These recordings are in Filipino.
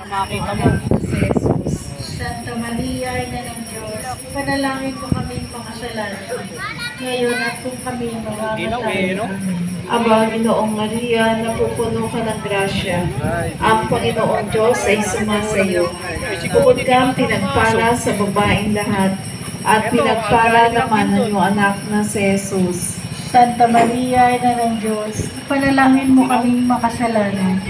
makita mo. Si Jesus. Santa Maria, Ina ng Diyos, panalangin mo kaming makasalanan, ngayon at kung kami mamamatay. Aba, Ginoong Maria, napupuno ka ng grasya. Ang Panginoong Diyos ay sumasayo. Bukod kang pinagpala sa babaeng lahat, at pinagpala naman ang iyong anak na si Jesus. Santa Maria, Ina ng Diyos, panalangin mo kaming makasalanan,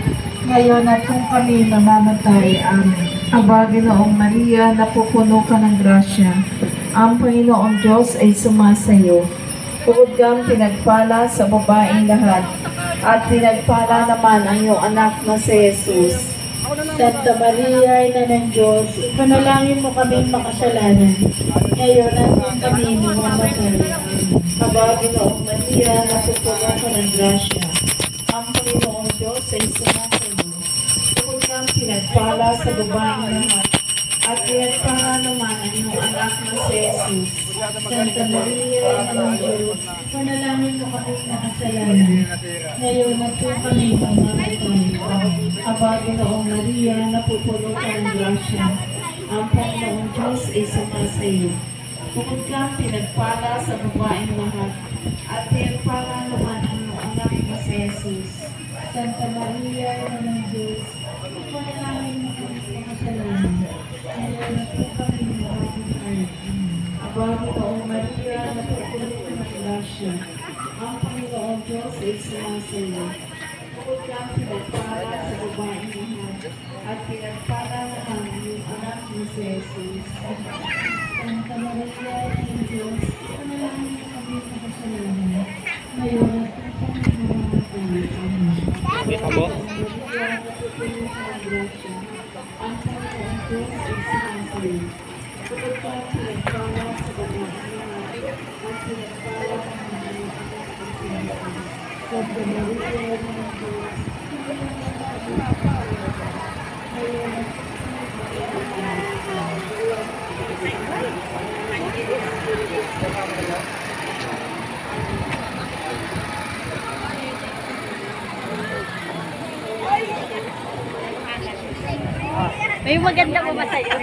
ngayon at kung kami mamamatay. Amen. Aba, Ginoong Maria, napupuno ka ng grasya. Ang Panginoong Diyos ay sumasayo. Bukod kang pinagpala sa babaeng lahat, at pinagpala naman ang iyong anak na si Jesus. Santa Maria, Ina ng Diyos, panalangin mo kaming makasalanan, ngayon at kung kami mamamatay. Aba, Ginoong Maria, napupuno ka ng grasya. Ang Panginoong Diyos ay sumasayo. Bukod kang pinagpala sa babaeng lahat, at pinagpala naman ang iyong anak na si Jesus. Santa Maria, Ina ng Diyos, panalangin mo kaming makasalanan, ngayon at kung kami mamamatay. Aba, Ginoong Maria, napupuno ka ng grasya. Ang Panginoong Diyos ay sumasayo. Bukod kang pinagpala sa babaeng lahat, at pinagpala naman ang iyong anak na si Jesus. Santa Maria, Ina ng Diyos, panalangin mo kaming makasalanan, ngayon at kung kami mamamatay. Aba, Ginoong Maria, napupuno ka ng grasya. Ang Panginoong Diyos ay sumasayo. Bukod kang pinagpala sa babaeng lahat, at pinagpala naman ang iyong anak na si Jesus. Santa Maria, Ina ng Diyos, panalangin mo kaming makasalanan, ngayon at kung kami mamamatay. Amen. Kita mo? Maria, napupuno ka ng grasya. Ang Panginoong Diyos ay sumasayo. Bukod kang pinagpala sa babaeng lahat, at pinagpala naman ang iyong anak na si Jesus. Santa Maria, Ina ng Diyos, May maganda po ba sa'yo?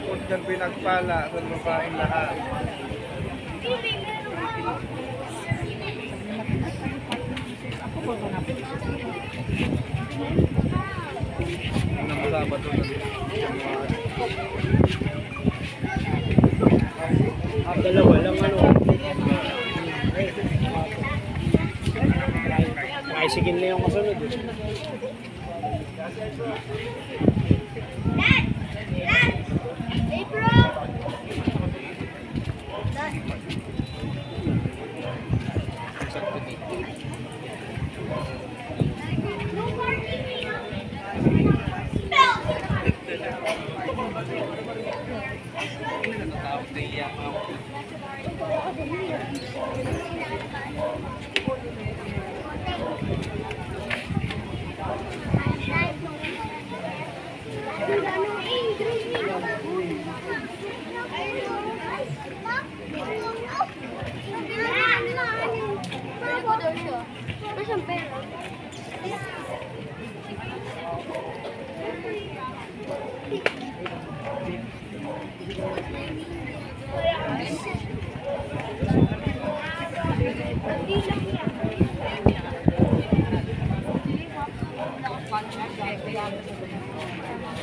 Huwag kang pinagpala sa babaeng lahat. Namasama doon. Ang dalawa lang ano. Tricycle na yung kasunod.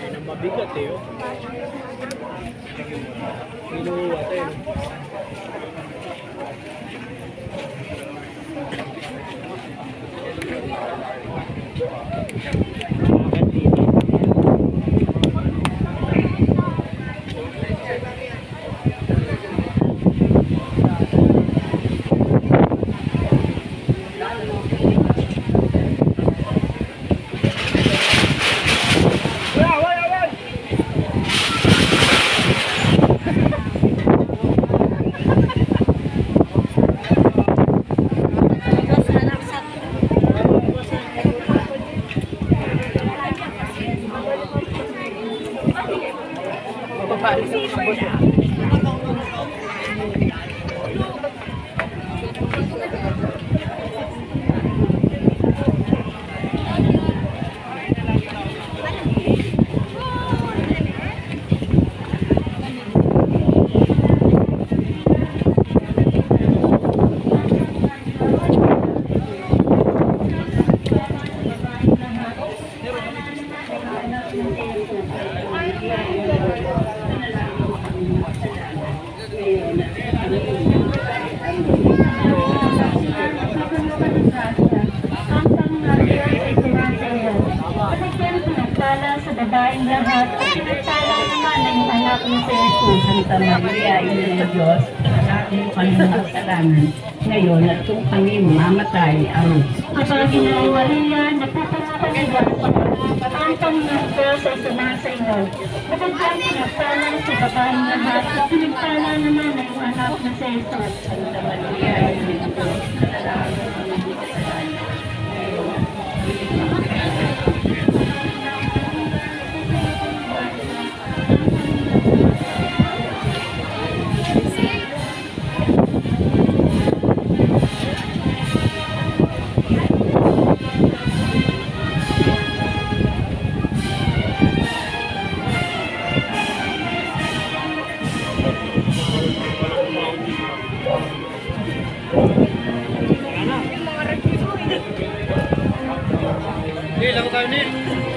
Yan ang mabigat eh. Oh. Pinuha tayo. tayong lahat. Pinagpala naman ang anak ni Jesus, Santa Maria, Ina ng Diyos, palagi mo kami makasalanan. Ngayon, at kung kami mamatay, ang Kapaginaw Maria, napapangakaliwan sa kapatang ng Diyos ay sumasayo. Kapagkaan pinagpala sa babaeng lahat, at pinagpala naman ang anak ni Jesus, Santa Maria, Ina ng Diyos, palagi mo kami makasalanan. Hindi, lang tayo ni.